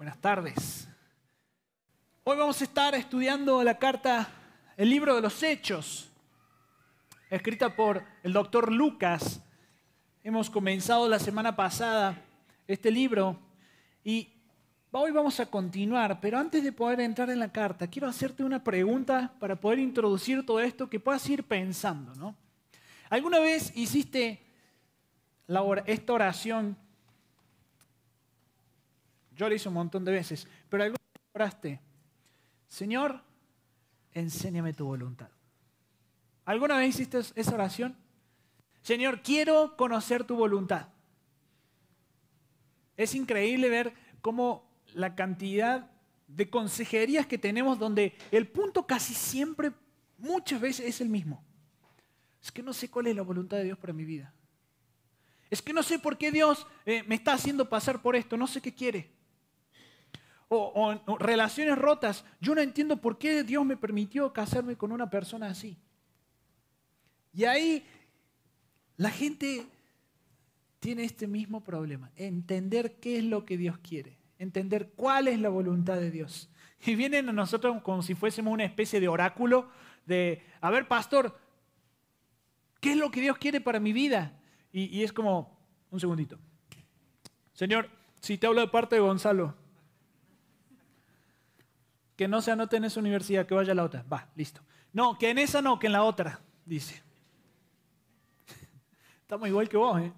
Buenas tardes. Hoy vamos a estar estudiando la carta, el libro de los Hechos, escrita por el doctor Lucas. Hemos comenzado la semana pasada este libro y hoy vamos a continuar, pero antes de poder entrar en la carta, quiero hacerte una pregunta para poder introducir todo esto que puedas ir pensando, ¿no? ¿Alguna vez hiciste esta oración? Yo la hice un montón de veces, pero alguna vez oraste: Señor, enséñame tu voluntad. ¿Alguna vez hiciste esa oración? Señor, quiero conocer tu voluntad. Es increíble ver cómo la cantidad de consejerías que tenemos donde el punto casi siempre, muchas veces es el mismo. Es que no sé cuál es la voluntad de Dios para mi vida. Es que no sé por qué Dios me está haciendo pasar por esto, no sé qué quiere. O relaciones rotas. Yo no entiendo por qué Dios me permitió casarme con una persona así. Y ahí la gente tiene este mismo problema. Entender qué es lo que Dios quiere. Entender cuál es la voluntad de Dios. Y vienen a nosotros como si fuésemos una especie de oráculo de: a ver, pastor, ¿qué es lo que Dios quiere para mi vida? Y es como: un segundito. Señor, si te hablo de parte de Gonzalo, que no se anote en esa universidad, que vaya a la otra. Va, listo. No, que en esa no, que en la otra, dice. Estamos igual que vos, ¿eh?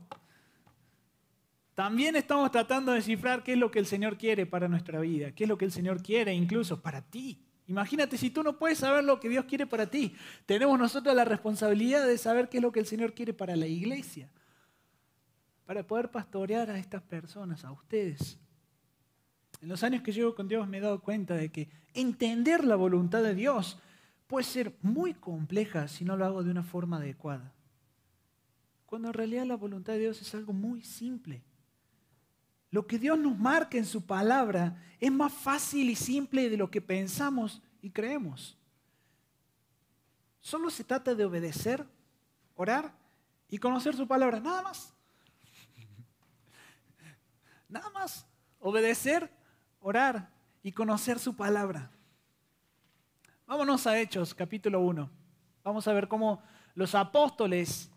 También estamos tratando de descifrar qué es lo que el Señor quiere para nuestra vida, qué es lo que el Señor quiere incluso para ti. Imagínate si tú no puedes saber lo que Dios quiere para ti. Tenemos nosotros la responsabilidad de saber qué es lo que el Señor quiere para la iglesia, para poder pastorear a estas personas, a ustedes. En los años que llevo con Dios me he dado cuenta de que entender la voluntad de Dios puede ser muy compleja si no lo hago de una forma adecuada. Cuando en realidad la voluntad de Dios es algo muy simple. Lo que Dios nos marca en su palabra es más fácil y simple de lo que pensamos y creemos. Solo se trata de obedecer, orar y conocer su palabra. Nada más. Nada más. Obedecer, orar y conocer su palabra. Vámonos a Hechos, capítulo 1. Vamos a ver cómo los apóstoles,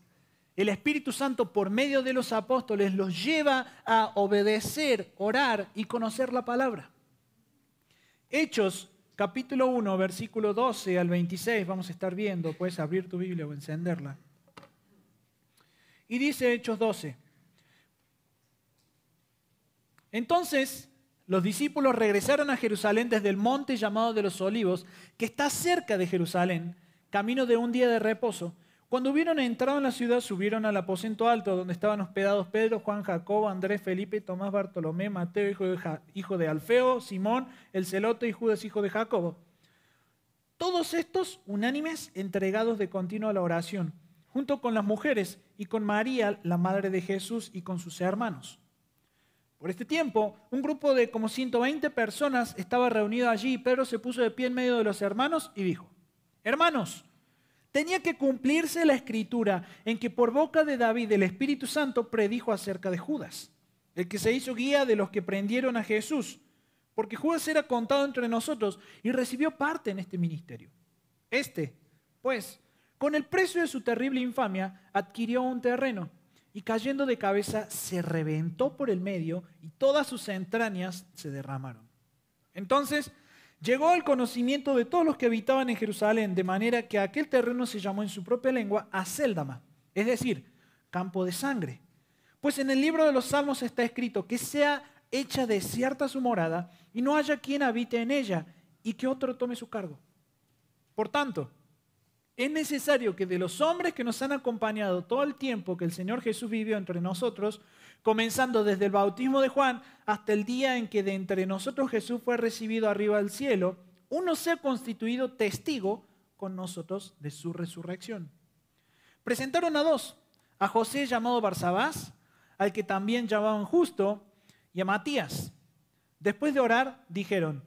el Espíritu Santo por medio de los apóstoles los lleva a obedecer, orar y conocer la palabra. Hechos, capítulo 1, versículo 12 al 26, vamos a estar viendo. Puedes abrir tu Biblia o encenderla. Y dice Hechos 12. Entonces los discípulos regresaron a Jerusalén desde el monte llamado de los Olivos, que está cerca de Jerusalén, camino de un día de reposo. Cuando hubieron entrado en la ciudad, subieron al aposento alto, donde estaban hospedados Pedro, Juan, Jacobo, Andrés, Felipe, Tomás, Bartolomé, Mateo, hijo de Alfeo, Simón, el celote, y Judas, hijo de Jacobo. Todos estos unánimes, entregados de continuo a la oración, junto con las mujeres y con María, la madre de Jesús, y con sus hermanos. Por este tiempo, un grupo de como 120 personas estaba reunido allí, y Pedro se puso de pie en medio de los hermanos y dijo: Hermanos, tenía que cumplirse la escritura en que por boca de David el Espíritu Santo predijo acerca de Judas, el que se hizo guía de los que prendieron a Jesús, porque Judas era contado entre nosotros y recibió parte en este ministerio. Pues, con el precio de su terrible infamia, adquirió un terreno y cayendo de cabeza se reventó por el medio y todas sus entrañas se derramaron. Entonces llegó al conocimiento de todos los que habitaban en Jerusalén, de manera que aquel terreno se llamó en su propia lengua Acéldama, es decir, campo de sangre. Pues en el libro de los Salmos está escrito: que sea hecha desierta su morada y no haya quien habite en ella, y que otro tome su cargo. Por tanto, es necesario que de los hombres que nos han acompañado todo el tiempo que el Señor Jesús vivió entre nosotros, comenzando desde el bautismo de Juan hasta el día en que de entre nosotros Jesús fue recibido arriba al cielo, uno sea constituido testigo con nosotros de su resurrección. Presentaron a dos: a José llamado Barsabás, al que también llamaban Justo, y a Matías. Después de orar, dijeron: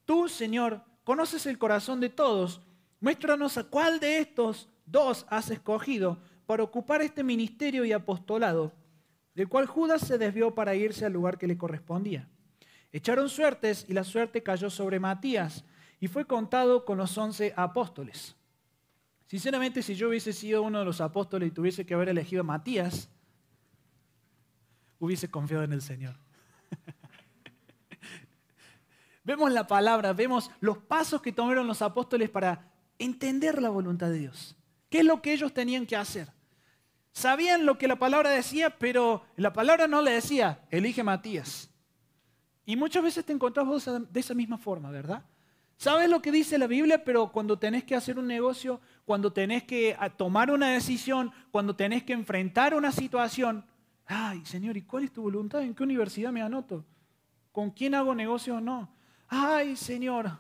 Tú, Señor, conoces el corazón de todos. Muéstranos a cuál de estos dos has escogido para ocupar este ministerio y apostolado, del cual Judas se desvió para irse al lugar que le correspondía. Echaron suertes y la suerte cayó sobre Matías y fue contado con los 11 apóstoles. Sinceramente, si yo hubiese sido uno de los apóstoles y tuviese que haber elegido a Matías, hubiese confiado en el Señor. Vemos la palabra, vemos los pasos que tomaron los apóstoles para entender la voluntad de Dios. ¿Qué es lo que ellos tenían que hacer? Sabían lo que la palabra decía, pero la palabra no le decía, elige Matías. Y muchas veces te encontrás vos de esa misma forma, ¿verdad? Sabes lo que dice la Biblia, pero cuando tenés que hacer un negocio, cuando tenés que tomar una decisión, cuando tenés que enfrentar una situación, ay, Señor, ¿y cuál es tu voluntad? ¿En qué universidad me anoto? ¿Con quién hago negocio o no? Ay, Señor,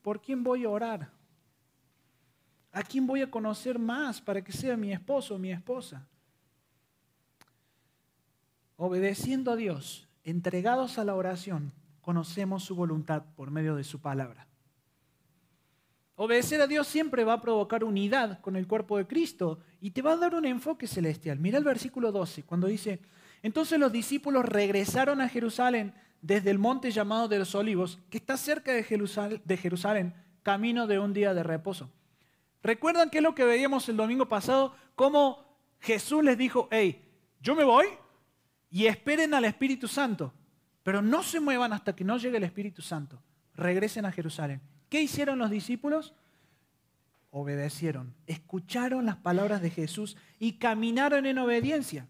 ¿por quién voy a orar? ¿A quién voy a conocer más para que sea mi esposo o mi esposa? Obedeciendo a Dios, entregados a la oración, conocemos su voluntad por medio de su palabra. Obedecer a Dios siempre va a provocar unidad con el cuerpo de Cristo y te va a dar un enfoque celestial. Mira el versículo 12, cuando dice, entonces los discípulos regresaron a Jerusalén desde el monte llamado de los Olivos, que está cerca de Jerusalén, camino de un día de reposo. ¿Recuerdan qué es lo que veíamos el domingo pasado? Cómo Jesús les dijo, hey, yo me voy y esperen al Espíritu Santo, pero no se muevan hasta que no llegue el Espíritu Santo. Regresen a Jerusalén. ¿Qué hicieron los discípulos? Obedecieron, escucharon las palabras de Jesús y caminaron en obediencia.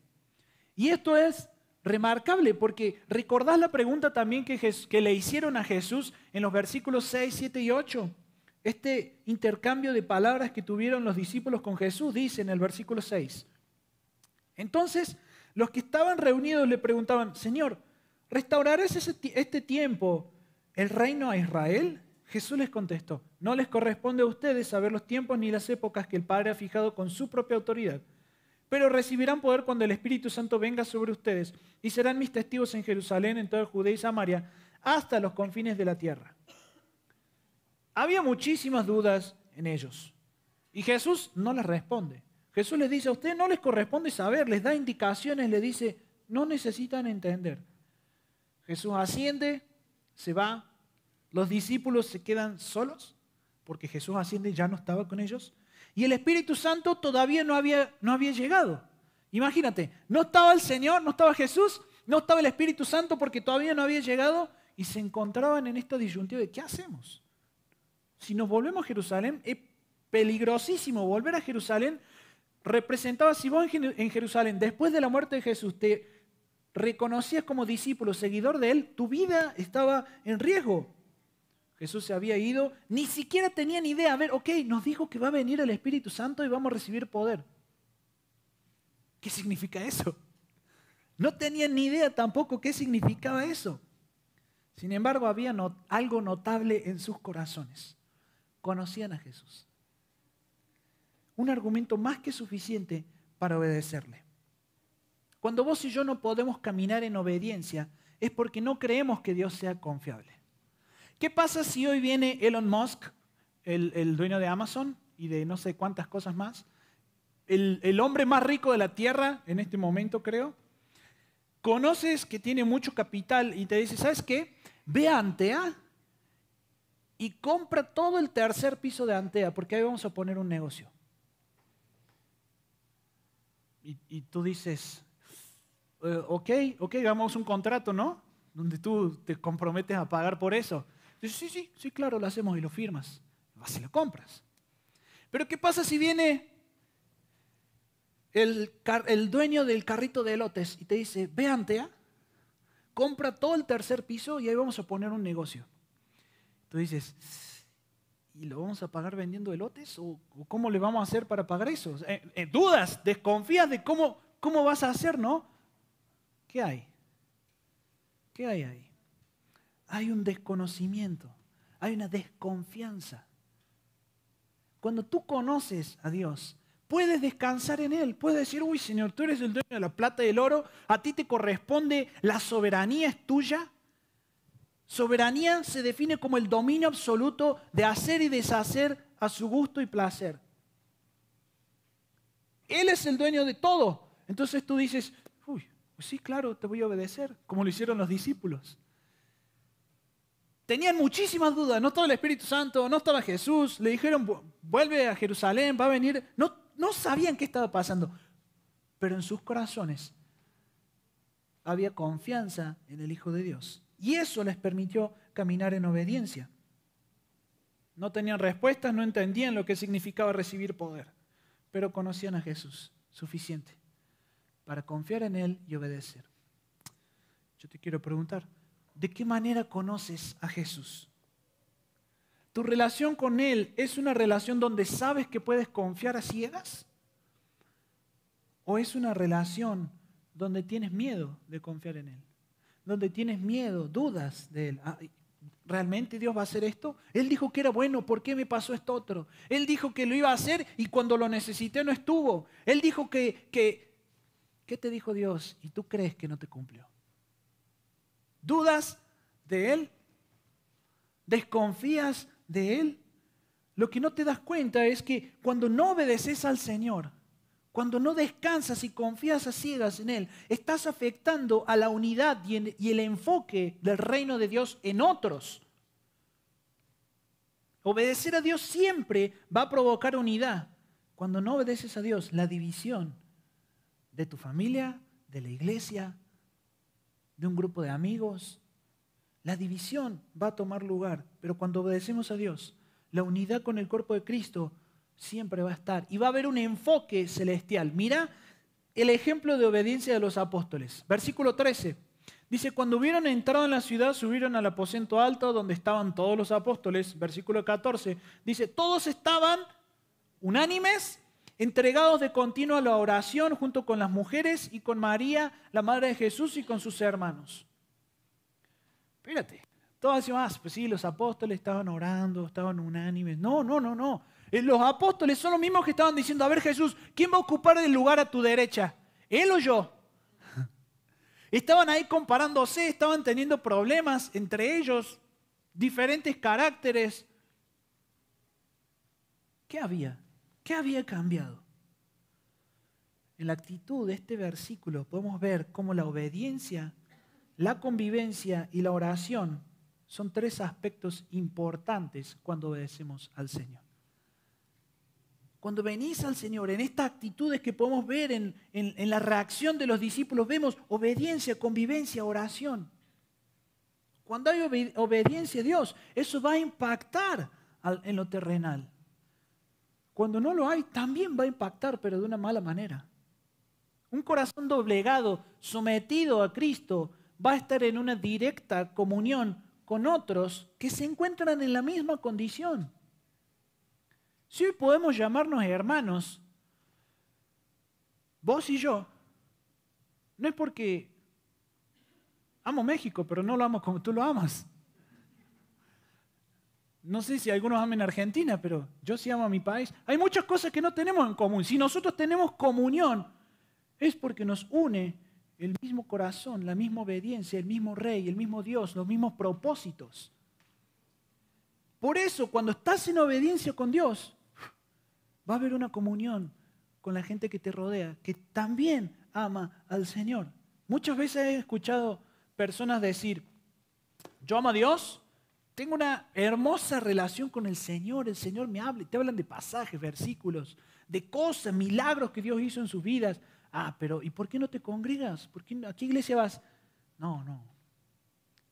Y esto es remarcable porque recordás la pregunta también que le hicieron a Jesús en los versículos 6, 7 y 8. Este intercambio de palabras que tuvieron los discípulos con Jesús dice en el versículo 6. Entonces, los que estaban reunidos le preguntaban, Señor, ¿restaurarás este tiempo el reino a Israel? Jesús les contestó, no les corresponde a ustedes saber los tiempos ni las épocas que el Padre ha fijado con su propia autoridad, pero recibirán poder cuando el Espíritu Santo venga sobre ustedes y serán mis testigos en Jerusalén, en toda Judea y Samaria, hasta los confines de la tierra. Había muchísimas dudas en ellos y Jesús no les responde. Jesús les dice, a ustedes no les corresponde saber, les da indicaciones, les dice, no necesitan entender. Jesús asciende, se va. Los discípulos se quedan solos porque Jesús asciende y ya no estaba con ellos. Y el Espíritu Santo todavía no había llegado. Imagínate, no estaba el Señor, no estaba Jesús, no estaba el Espíritu Santo porque todavía no había llegado y se encontraban en esta disyuntiva de ¿qué hacemos? Si nos volvemos a Jerusalén, es peligrosísimo volver a Jerusalén. Representaba, si vos en Jerusalén, después de la muerte de Jesús, te reconocías como discípulo, seguidor de Él, tu vida estaba en riesgo. Jesús se había ido, ni siquiera tenían idea. A ver, ok, nos dijo que va a venir el Espíritu Santo y vamos a recibir poder. ¿Qué significa eso? No tenían ni idea tampoco qué significaba eso. Sin embargo, había algo notable en sus corazones. Conocían a Jesús. Un argumento más que suficiente para obedecerle. Cuando vos y yo no podemos caminar en obediencia, es porque no creemos que Dios sea confiable. ¿Qué pasa si hoy viene Elon Musk, el dueño de Amazon y de no sé cuántas cosas más, el hombre más rico de la tierra en este momento, creo? Conoces que tiene mucho capital y te dice, ¿sabes qué? Ve a Antea y compra todo el tercer piso de Antea porque ahí vamos a poner un negocio. Y tú dices, ok, hagamos un contrato, ¿no? Donde tú te comprometes a pagar por eso. Dices, sí, claro, lo hacemos y lo firmas. Vas y lo compras. Pero ¿qué pasa si viene el dueño del carrito de elotes y te dice, ve a Antea, compra todo el tercer piso y ahí vamos a poner un negocio? Tú dices, ¿y lo vamos a pagar vendiendo elotes? ¿O cómo le vamos a hacer para pagar eso? Dudas, desconfías de cómo vas a hacer, ¿no? ¿Qué hay? ¿Qué hay ahí? Hay un desconocimiento, hay una desconfianza. Cuando tú conoces a Dios, puedes descansar en Él, puedes decir, uy Señor, tú eres el dueño de la plata y el oro, a ti te corresponde, la soberanía es tuya. Soberanía se define como el dominio absoluto de hacer y deshacer a su gusto y placer. Él es el dueño de todo. Entonces tú dices, uy, pues sí, claro, te voy a obedecer, como lo hicieron los discípulos. Tenían muchísimas dudas, no estaba el Espíritu Santo, no estaba Jesús, le dijeron, vuelve a Jerusalén, va a venir. No sabían qué estaba pasando, pero en sus corazones había confianza en el Hijo de Dios. Y eso les permitió caminar en obediencia. No tenían respuestas, no entendían lo que significaba recibir poder, pero conocían a Jesús suficiente para confiar en Él y obedecer. Yo te quiero preguntar, ¿de qué manera conoces a Jesús? ¿Tu relación con Él es una relación donde sabes que puedes confiar a ciegas? ¿O es una relación donde tienes miedo de confiar en Él? Donde tienes miedo, dudas de Él. ¿Realmente Dios va a hacer esto? Él dijo que era bueno, ¿por qué me pasó esto otro? Él dijo que lo iba a hacer y cuando lo necesité no estuvo. Él dijo ¿qué te dijo Dios? Y tú crees que no te cumplió. ¿Dudas de Él? ¿Desconfías de Él? Lo que no te das cuenta es que cuando no obedeces al Señor, cuando no descansas y confías a ciegas en Él, estás afectando a la unidad y el enfoque del reino de Dios en otros. Obedecer a Dios siempre va a provocar unidad. Cuando no obedeces a Dios, la división de tu familia, de la iglesia, de un grupo de amigos, la división va a tomar lugar. Pero cuando obedecemos a Dios, la unidad con el cuerpo de Cristo siempre va a estar. Y va a haber un enfoque celestial. Mira el ejemplo de obediencia de los apóstoles. Versículo 13. Dice, cuando hubieron entrado en la ciudad, subieron al aposento alto donde estaban todos los apóstoles. Versículo 14. Dice, todos estaban unánimes, entregados de continuo a la oración junto con las mujeres y con María, la madre de Jesús, y con sus hermanos. Espérate, todos decimos, pues sí, los apóstoles estaban orando, estaban unánimes. No. Los apóstoles son los mismos que estaban diciendo, a ver Jesús, ¿quién va a ocupar el lugar a tu derecha? ¿Él o yo? Estaban ahí comparándose, estaban teniendo problemas entre ellos, diferentes caracteres. ¿Qué había? ¿Qué había cambiado? En la actitud de este versículo podemos ver cómo la obediencia, la convivencia y la oración son tres aspectos importantes cuando obedecemos al Señor. Cuando venís al Señor, en estas actitudes que podemos ver en la reacción de los discípulos, vemos obediencia, convivencia, oración. Cuando hay obediencia a Dios, eso va a impactar en lo terrenal. Cuando no lo hay, también va a impactar, pero de una mala manera. Un corazón doblegado, sometido a Cristo, va a estar en una directa comunión con otros que se encuentran en la misma condición. Si hoy podemos llamarnos hermanos, vos y yo, no es porque amo México, pero no lo amo como tú lo amas. No sé si algunos aman Argentina, pero yo sí amo a mi país. Hay muchas cosas que no tenemos en común. Si nosotros tenemos comunión, es porque nos une el mismo corazón, la misma obediencia, el mismo Rey, el mismo Dios, los mismos propósitos. Por eso, cuando estás en obediencia con Dios, va a haber una comunión con la gente que te rodea, que también ama al Señor. Muchas veces he escuchado personas decir, yo amo a Dios, tengo una hermosa relación con el Señor me habla, y te hablan de pasajes, versículos, de cosas, milagros que Dios hizo en sus vidas. Pero ¿y por qué no te congregas? ¿A qué iglesia vas? No.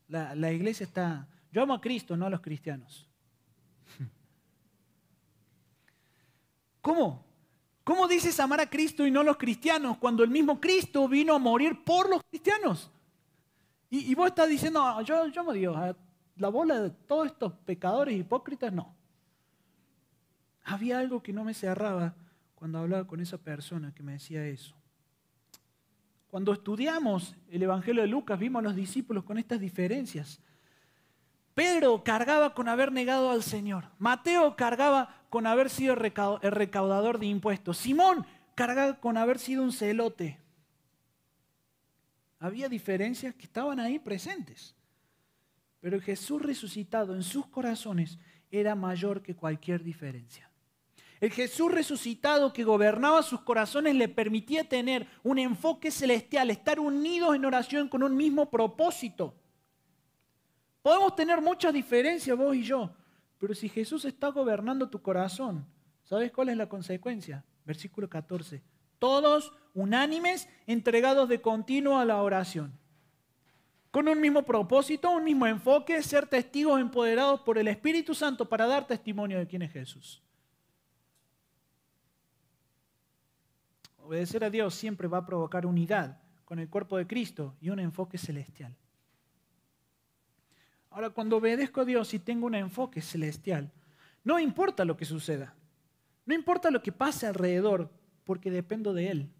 La iglesia está... Yo amo a Cristo, no a los cristianos. ¿Cómo? ¿Cómo dices amar a Cristo y no a los cristianos cuando el mismo Cristo vino a morir por los cristianos? Y vos estás diciendo, yo amo a Dios, a la bola de todos estos pecadores hipócritas, no. Había algo que no me cerraba cuando hablaba con esa persona que me decía eso. Cuando estudiamos el Evangelio de Lucas, vimos a los discípulos con estas diferencias. Pedro cargaba con haber negado al Señor. Mateo cargaba con haber sido el recaudador de impuestos. Simón cargaba con haber sido un celote. Había diferencias que estaban ahí presentes. Pero Jesús resucitado en sus corazones era mayor que cualquier diferencia. El Jesús resucitado que gobernaba sus corazones le permitía tener un enfoque celestial, estar unidos en oración con un mismo propósito. Podemos tener muchas diferencias vos y yo, pero si Jesús está gobernando tu corazón, ¿sabes cuál es la consecuencia? Versículo 14. Todos unánimes, entregados de continuo a la oración. Con un mismo propósito, un mismo enfoque, ser testigos empoderados por el Espíritu Santo para dar testimonio de quién es Jesús. Obedecer a Dios siempre va a provocar unidad con el cuerpo de Cristo y un enfoque celestial. Ahora, cuando obedezco a Dios y tengo un enfoque celestial, no importa lo que suceda, no importa lo que pase alrededor, porque dependo de Él.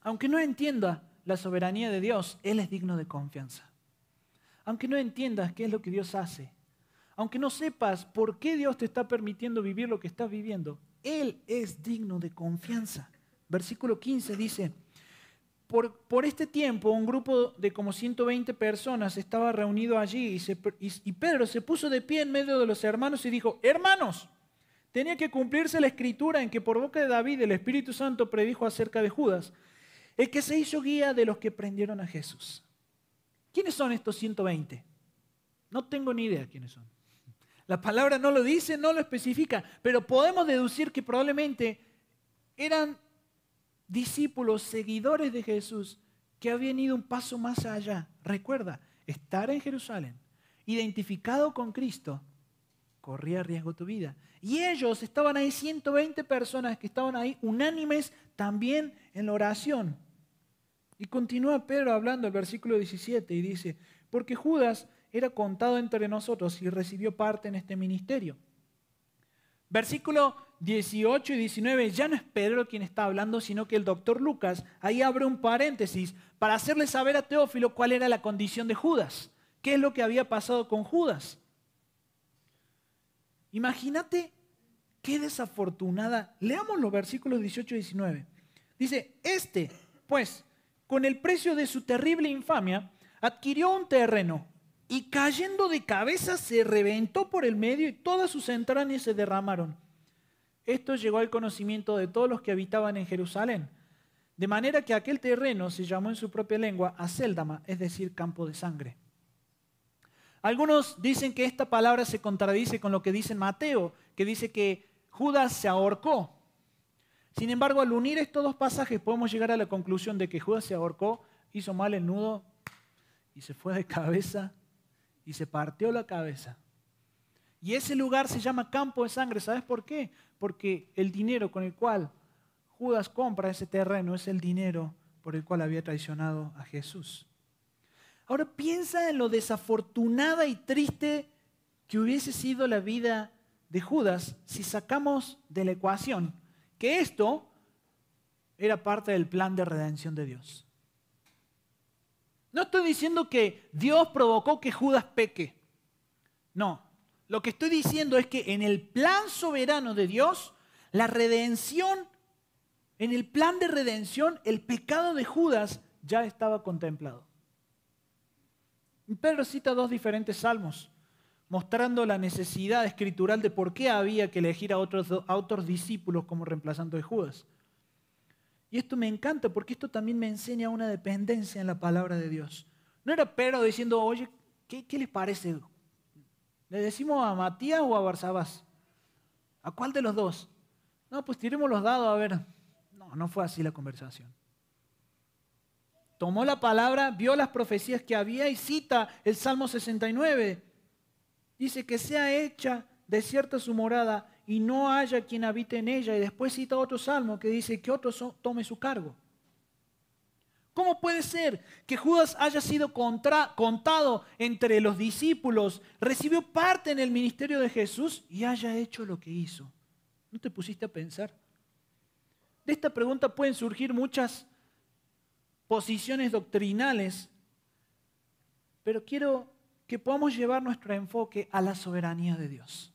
Aunque no entienda la soberanía de Dios, Él es digno de confianza. Aunque no entiendas qué es lo que Dios hace, aunque no sepas por qué Dios te está permitiendo vivir lo que estás viviendo, Él es digno de confianza. Versículo 15 dice, por este tiempo un grupo de como 120 personas estaba reunido allí y Pedro se puso de pie en medio de los hermanos y dijo, hermanos, tenía que cumplirse la escritura en que por boca de David el Espíritu Santo predijo acerca de Judas, el que se hizo guía de los que prendieron a Jesús. ¿Quiénes son estos 120? No tengo ni idea quiénes son. La palabra no lo dice, no lo especifica, pero podemos deducir que probablemente eran discípulos, seguidores de Jesús, que habían ido un paso más allá. Recuerda, estar en Jerusalén, identificado con Cristo, corría riesgo tu vida. Y ellos estaban ahí, 120 personas que estaban ahí unánimes también en la oración. Y continúa Pedro hablando el versículo 17 y dice, porque Judas era contado entre nosotros y recibió parte en este ministerio. Versículo 18 y 19, ya no es Pedro quien está hablando, sino que el doctor Lucas ahí abre un paréntesis para hacerle saber a Teófilo cuál era la condición de Judas, qué es lo que había pasado con Judas. Imagínate qué desafortunada. Leamos los versículos 18 y 19. Dice, pues, con el precio de su terrible infamia, adquirió un terreno y cayendo de cabeza se reventó por el medio y todas sus entrañas se derramaron. Esto llegó al conocimiento de todos los que habitaban en Jerusalén, de manera que aquel terreno se llamó en su propia lengua Acéldama, es decir, campo de sangre. Algunos dicen que esta palabra se contradice con lo que dice Mateo, que dice que Judas se ahorcó. Sin embargo, al unir estos dos pasajes podemos llegar a la conclusión de que Judas se ahorcó, hizo mal el nudo y se fue de cabeza y se partió la cabeza. Y ese lugar se llama campo de sangre. ¿Sabes por qué? Porque el dinero con el cual Judas compra ese terreno es el dinero por el cual había traicionado a Jesús. Ahora piensa en lo desafortunada y triste que hubiese sido la vida de Judas si sacamos de la ecuación que esto era parte del plan de redención de Dios. No estoy diciendo que Dios provocó que Judas peque. No, lo que estoy diciendo es que en el plan soberano de Dios, la redención, en el plan de redención, el pecado de Judas ya estaba contemplado. Pedro cita dos diferentes salmos, mostrando la necesidad escritural de por qué había que elegir a otros discípulos como reemplazante de Judas. Y esto me encanta porque esto también me enseña una dependencia en la palabra de Dios. No era Pedro diciendo, oye, ¿qué les parece? ¿Le decimos a Matías o a Barsabás? ¿A cuál de los dos? No, pues tiremos los dados a ver. No fue así la conversación. Tomó la palabra, vio las profecías que había y cita el Salmo 69. Dice que sea hecha desierta su morada y no haya quien habite en ella. Y después cita otro salmo que dice que otro tome su cargo. ¿Cómo puede ser que Judas haya sido contado entre los discípulos, recibió parte en el ministerio de Jesús y haya hecho lo que hizo? ¿No te pusiste a pensar? De esta pregunta pueden surgir muchas posiciones doctrinales, pero quiero que podamos llevar nuestro enfoque a la soberanía de Dios.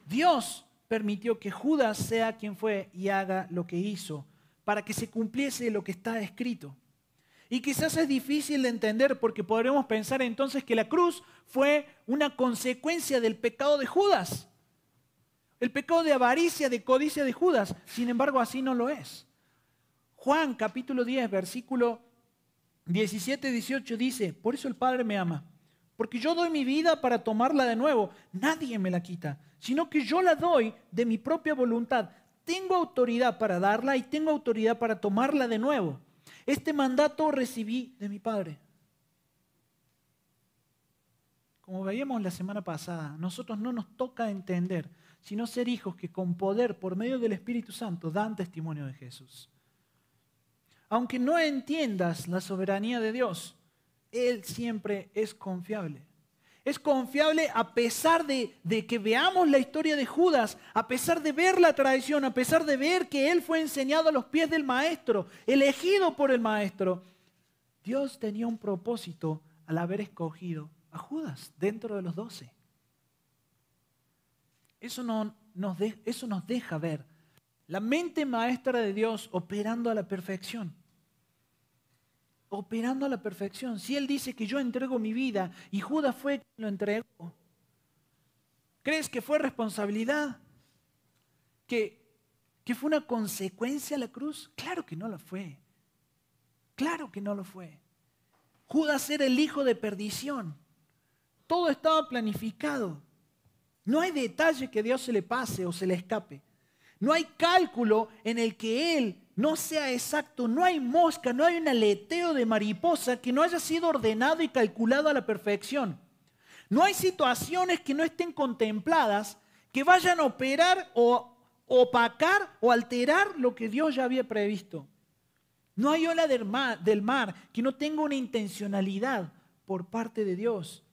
Dios permitió que Judas sea quien fue y haga lo que hizo para que se cumpliese lo que está escrito. Y quizás es difícil de entender porque podremos pensar entonces que la cruz fue una consecuencia del pecado de Judas. El pecado de avaricia, de codicia de Judas. Sin embargo, así no lo es. Juan capítulo 10, versículo 17:18 dice, por eso el Padre me ama, porque yo doy mi vida para tomarla de nuevo. Nadie me la quita, sino que yo la doy de mi propia voluntad. Tengo autoridad para darla y tengo autoridad para tomarla de nuevo. Este mandato recibí de mi Padre. Como veíamos la semana pasada, nosotros no nos toca entender, sino ser hijos que con poder, por medio del Espíritu Santo, dan testimonio de Jesús. Aunque no entiendas la soberanía de Dios, Él siempre es confiable. Es confiable a pesar de que veamos la historia de Judas, a pesar de ver la traición, a pesar de ver que él fue enseñado a los pies del maestro, elegido por el maestro. Dios tenía un propósito al haber escogido a Judas dentro de los 12. Eso nos deja ver la mente maestra de Dios operando a la perfección. Operando a la perfección. Si Él dice que yo entrego mi vida y Judas fue quien lo entregó, ¿crees que fue responsabilidad? ¿Que fue una consecuencia la cruz? Claro que no lo fue. Claro que no lo fue. Judas era el hijo de perdición. Todo estaba planificado. No hay detalle que Dios se le pase o se le escape. No hay cálculo en el que Él no sea exacto. No hay mosca, no hay un aleteo de mariposa que no haya sido ordenado y calculado a la perfección. No hay situaciones que no estén contempladas que vayan a operar o opacar o alterar lo que Dios ya había previsto. No hay ola del mar que no tenga una intencionalidad por parte de Dios.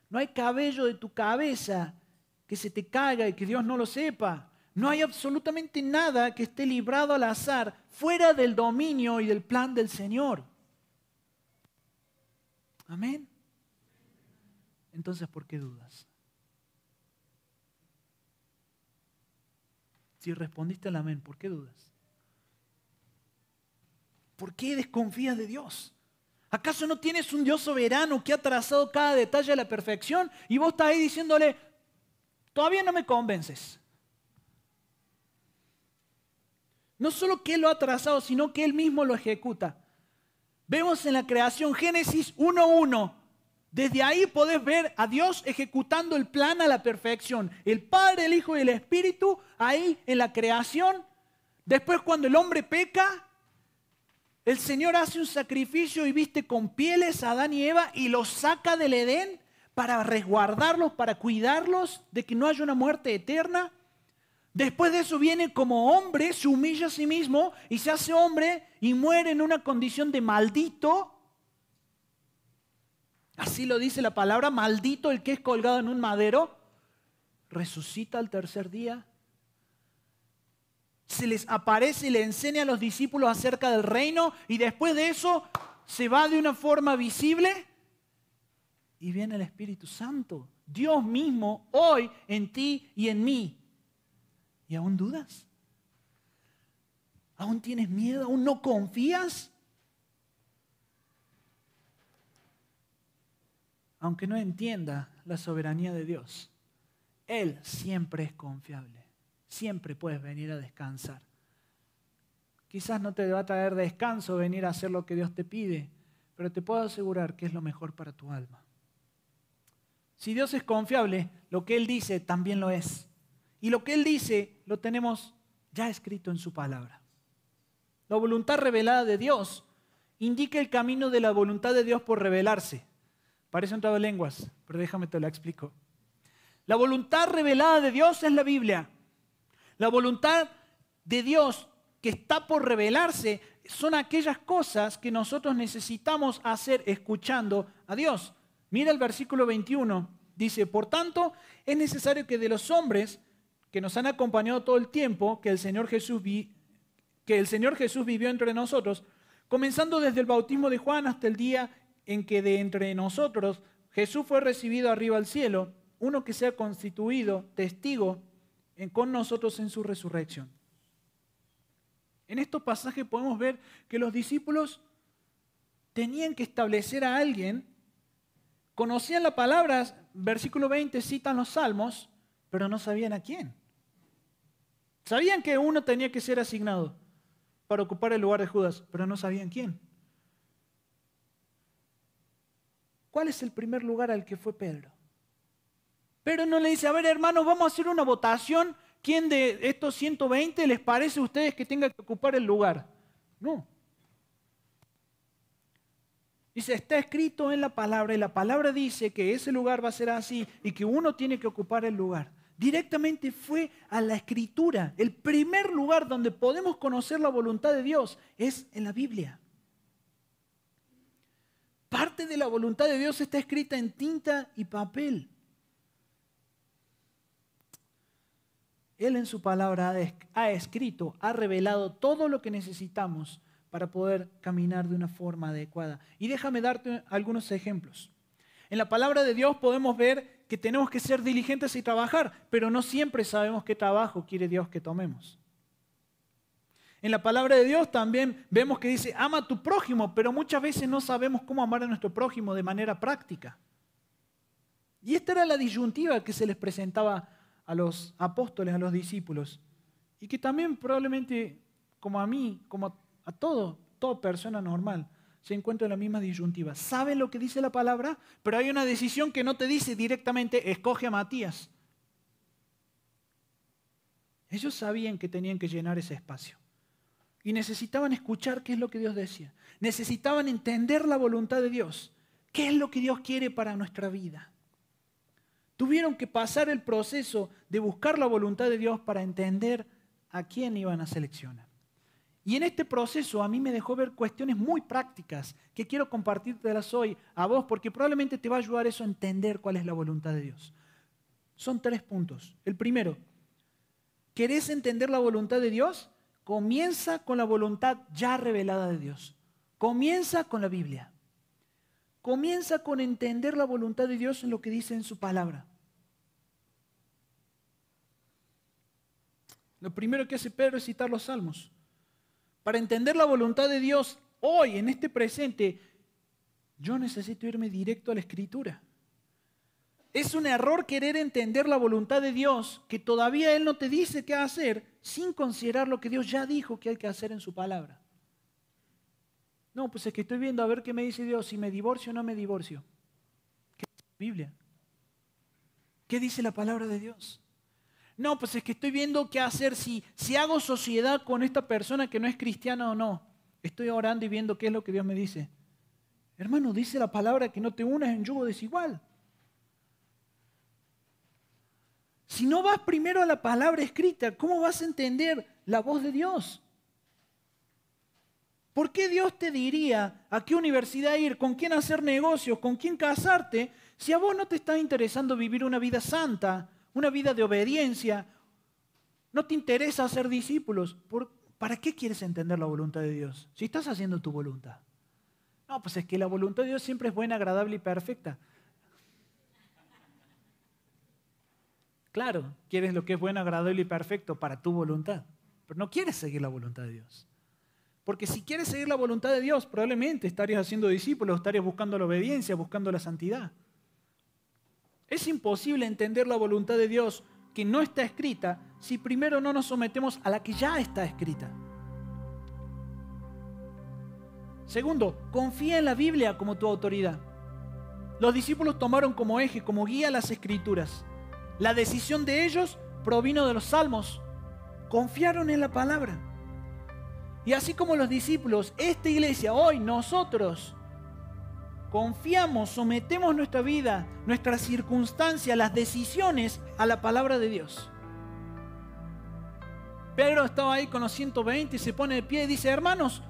No hay cabello de tu cabeza que se te caiga y que Dios no lo sepa. No hay absolutamente nada que esté librado al azar, fuera del dominio y del plan del Señor. Amén. Entonces, ¿por qué dudas? Si respondiste al amén, ¿por qué dudas? ¿Por qué desconfías de Dios? ¿Acaso no tienes un Dios soberano que ha trazado cada detalle a la perfección? Y vos estás ahí diciéndole, todavía no me convences. No solo que Él lo ha trazado, sino que Él mismo lo ejecuta. Vemos en la creación Génesis 1:1. Desde ahí podés ver a Dios ejecutando el plan a la perfección. El Padre, el Hijo y el Espíritu ahí en la creación. Después cuando el hombre peca, el Señor hace un sacrificio y viste con pieles a Adán y Eva y los saca del Edén para resguardarlos, para cuidarlos de que no haya una muerte eterna. Después de eso viene como hombre, se humilla a sí mismo y se hace hombre y muere en una condición de maldito. Así lo dice la palabra, maldito el que es colgado en un madero. Resucita al tercer día. Se les aparece y le enseña a los discípulos acerca del reino y después de eso se va de una forma visible y viene el Espíritu Santo. Dios mismo hoy en ti y en mí. ¿Y aún dudas? ¿Aún tienes miedo? ¿Aún no confías? Aunque no entienda la soberanía de Dios, Él siempre es confiable. Siempre puedes venir a descansar. Quizás no te va a traer descanso venir a hacer lo que Dios te pide, pero te puedo asegurar que es lo mejor para tu alma. Si Dios es confiable, lo que Él dice también lo es. Y lo que Él dice lo tenemos ya escrito en su palabra. La voluntad revelada de Dios indica el camino de la voluntad de Dios por revelarse. Parece un trabalenguas, pero déjame te lo explico. La voluntad revelada de Dios es la Biblia. La voluntad de Dios que está por revelarse son aquellas cosas que nosotros necesitamos hacer escuchando a Dios. Mira el versículo 21. Dice, por tanto, es necesario que de los hombres que nos han acompañado todo el tiempo que el Señor Jesús vivió entre nosotros, comenzando desde el bautismo de Juan hasta el día en que de entre nosotros Jesús fue recibido arriba al cielo, uno que sea constituido testigo con nosotros en su resurrección. En estos pasajes podemos ver que los discípulos tenían que establecer a alguien, conocían la palabra, versículo 20 citan los salmos, pero no sabían a quién. Sabían que uno tenía que ser asignado para ocupar el lugar de Judas, pero no sabían quién. ¿cuál es el primer lugar al que fue Pedro? Pedro no le dice, a ver hermanos, vamos a hacer una votación. ¿Quién de estos 120 les parece a ustedes que tenga que ocupar el lugar? No. Dice, está escrito en la palabra y la palabra dice que ese lugar va a ser así y que uno tiene que ocupar el lugar. Directamente fue a la Escritura. El primer lugar donde podemos conocer la voluntad de Dios es en la Biblia. Parte de la voluntad de Dios está escrita en tinta y papel. Él en su palabra ha escrito, ha revelado todo lo que necesitamos para poder caminar de una forma adecuada. Y déjame darte algunos ejemplos. En la palabra de Dios podemos ver que tenemos que ser diligentes y trabajar, pero no siempre sabemos qué trabajo quiere Dios que tomemos. En la palabra de Dios también vemos que dice, ama a tu prójimo, pero muchas veces no sabemos cómo amar a nuestro prójimo de manera práctica. Y esta era la disyuntiva que se les presentaba a los apóstoles, a los discípulos, y que también probablemente, como a mí, como a toda persona normal, se encuentra en la misma disyuntiva. Saben lo que dice la palabra, pero hay una decisión que no te dice directamente, escoge a Matías. Ellos sabían que tenían que llenar ese espacio. Y necesitaban escuchar qué es lo que Dios decía. Necesitaban entender la voluntad de Dios. ¿Qué es lo que Dios quiere para nuestra vida? Tuvieron que pasar el proceso de buscar la voluntad de Dios para entender a quién iban a seleccionar. Y en este proceso a mí me dejó ver cuestiones muy prácticas que quiero compartírtelas hoy a vos porque probablemente te va a ayudar eso a entender cuál es la voluntad de Dios. Son 3 puntos. El primero, ¿querés entender la voluntad de Dios? Comienza con la voluntad ya revelada de Dios. Comienza con la Biblia. Comienza con entender la voluntad de Dios en lo que dice en su palabra. Lo primero que hace Pedro es citar los salmos. Para entender la voluntad de Dios hoy, en este presente, yo necesito irme directo a la Escritura. Es un error querer entender la voluntad de Dios que todavía Él no te dice qué hacer sin considerar lo que Dios ya dijo que hay que hacer en su palabra. No, pues es que estoy viendo a ver qué me dice Dios, si me divorcio o no me divorcio. ¿Qué dice la Biblia? ¿Qué dice la palabra de Dios? No, pues es que estoy viendo qué hacer si hago sociedad con esta persona que no es cristiana o no. Estoy orando y viendo qué es lo que Dios me dice. Hermano, dice la palabra que no te unas en yugo desigual. Si no vas primero a la palabra escrita, ¿cómo vas a entender la voz de Dios? ¿Por qué Dios te diría a qué universidad ir, con quién hacer negocios, con quién casarte, si a vos no te está interesando vivir una vida santa, una vida de obediencia? No te interesa hacer discípulos. ¿Para qué quieres entender la voluntad de Dios? Si estás haciendo tu voluntad. No, pues es que la voluntad de Dios siempre es buena, agradable y perfecta. Claro, quieres lo que es bueno, agradable y perfecto para tu voluntad, pero no quieres seguir la voluntad de Dios. Porque si quieres seguir la voluntad de Dios, probablemente estarías haciendo discípulos, estarías buscando la obediencia, buscando la santidad. Es imposible entender la voluntad de Dios que no está escrita si primero no nos sometemos a la que ya está escrita. Segundo, confía en la Biblia como tu autoridad. Los discípulos tomaron como eje, como guía las Escrituras. La decisión de ellos provino de los salmos. Confiaron en la palabra. Y así como los discípulos, esta iglesia, hoy nosotros, confiamos, sometemos nuestra vida, nuestras circunstancias, las decisiones a la palabra de Dios. Pedro estaba ahí con los 120 y se pone de pie y dice, hermanos,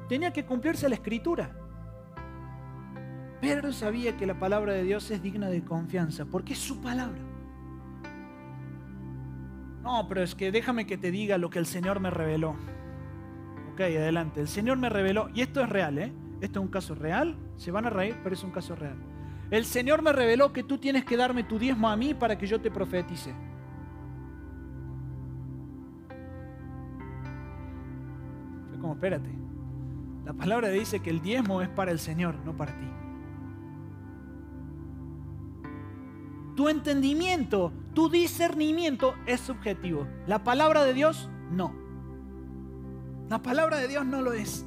tenía que cumplirse la Escritura. Pedro sabía que la palabra de Dios es digna de confianza, porque es su palabra. No, pero es que déjame que te diga lo que el Señor me reveló. Ok, adelante. El Señor me reveló, y esto es real, Esto es un caso real, se van a reír, pero es un caso real. El Señor me reveló que tú tienes que darme tu diezmo a mí para que yo te profetice. Fue como, espérate. La palabra dice que el diezmo es para el Señor, no para ti. Tu entendimiento, tu discernimiento es subjetivo. La palabra de Dios, no. La palabra de Dios no lo es.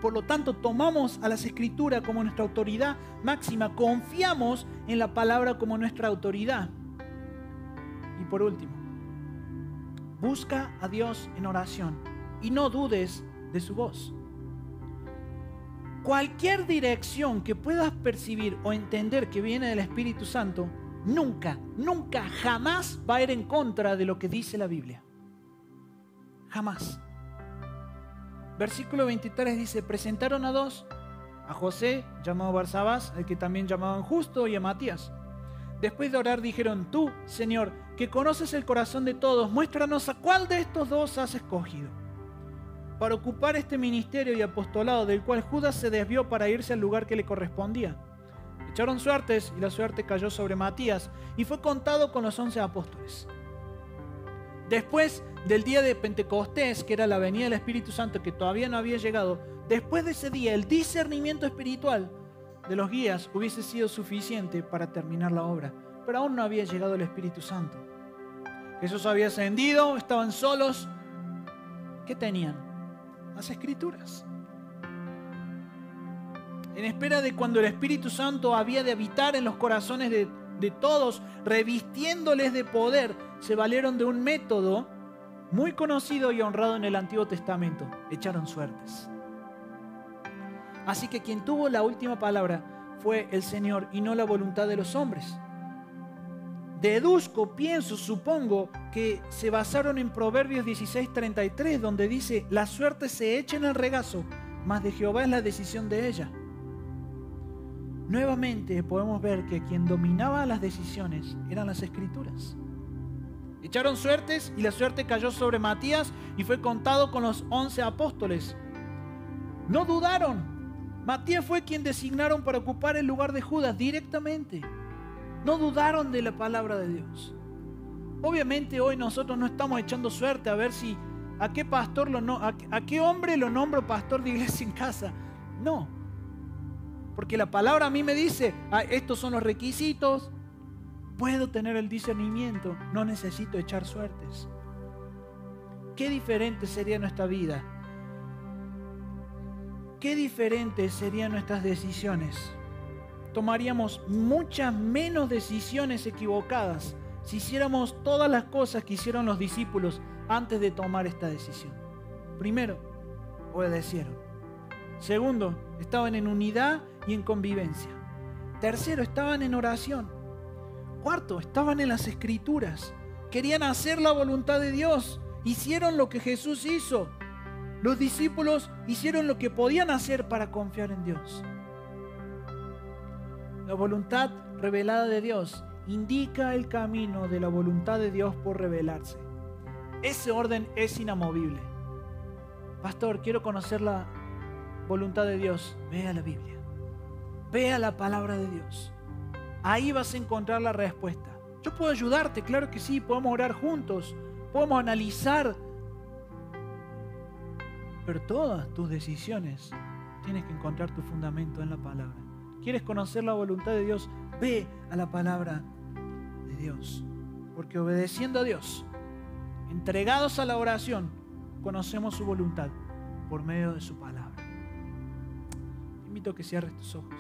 por lo tanto tomamos a las Escrituras como nuestra autoridad máxima, confiamos en la palabra como nuestra autoridad. Y por último, busca a Dios en oración y no dudes de su voz. Cualquier dirección que puedas percibir o entender que viene del Espíritu Santo, nunca, jamás va a ir en contra de lo que dice la Biblia. Jamás. Versículo 23 dice, presentaron a dos, a José, llamado Barsabás, al que también llamaban Justo, y a Matías. Después de orar dijeron, tú, Señor, que conoces el corazón de todos, muéstranos a cuál de estos dos has escogido para ocupar este ministerio y apostolado del cual Judas se desvió para irse al lugar que le correspondía. Echaron suertes y la suerte cayó sobre Matías y fue contado con los 11 apóstoles. Después del día de Pentecostés, que era la venida del Espíritu Santo que todavía no había llegado, después de ese día el discernimiento espiritual de los guías hubiese sido suficiente para terminar la obra, pero aún no había llegado el Espíritu Santo. Jesús había ascendido, estaban solos. ¿Qué tenían? Las Escrituras. En espera de cuando el Espíritu Santo había de habitar en los corazones de todos, revistiéndoles de poder, se valieron de un método muy conocido y honrado en el Antiguo Testamento: echaron suertes. Así que quien tuvo la última palabra fue el Señor y no la voluntad de los hombres. Deduzco, pienso, supongo que se basaron en Proverbios 16:33, donde dice: la suerte se echa en el regazo, mas de Jehová es la decisión de ella. Nuevamente podemos ver que quien dominaba las decisiones eran las Escrituras. Echaron suertes y la suerte cayó sobre Matías y fue contado con los 11 apóstoles. No dudaron. Matías fue quien designaron para ocupar el lugar de Judas directamente. No dudaron de la palabra de Dios. Obviamente hoy nosotros no estamos echando suerte a ver si a qué pastor a qué hombre lo nombro pastor de iglesia en casa. No. Porque la palabra a mí me dice, estos son los requisitos. Puedo tener el discernimiento, no necesito echar suertes. Qué diferente sería nuestra vida. Qué diferentes serían nuestras decisiones. Tomaríamos muchas menos decisiones equivocadas si hiciéramos todas las cosas que hicieron los discípulos antes de tomar esta decisión. Primero, obedecieron. Segundo, estaban en unidad y en convivencia. Tercero, estaban en oración. Cuarto, estaban en las Escrituras. Querían hacer la voluntad de Dios. Hicieron lo que Jesús hizo. Los discípulos hicieron lo que podían hacer para confiar en Dios. La voluntad revelada de Dios indica el camino de la voluntad de Dios por revelarse. Ese orden es inamovible. Pastor, quiero conocer la voluntad de Dios. Ve a la Biblia. Ve a la palabra de Dios. Ahí vas a encontrar la respuesta. Yo puedo ayudarte, claro que sí. Podemos orar juntos. Podemos analizar. Pero todas tus decisiones tienes que encontrar tu fundamento en la palabra. ¿Quieres conocer la voluntad de Dios? Ve a la palabra de Dios. Porque obedeciendo a Dios, entregados a la oración, conocemos su voluntad por medio de su palabra. Te invito a que cierres tus ojos.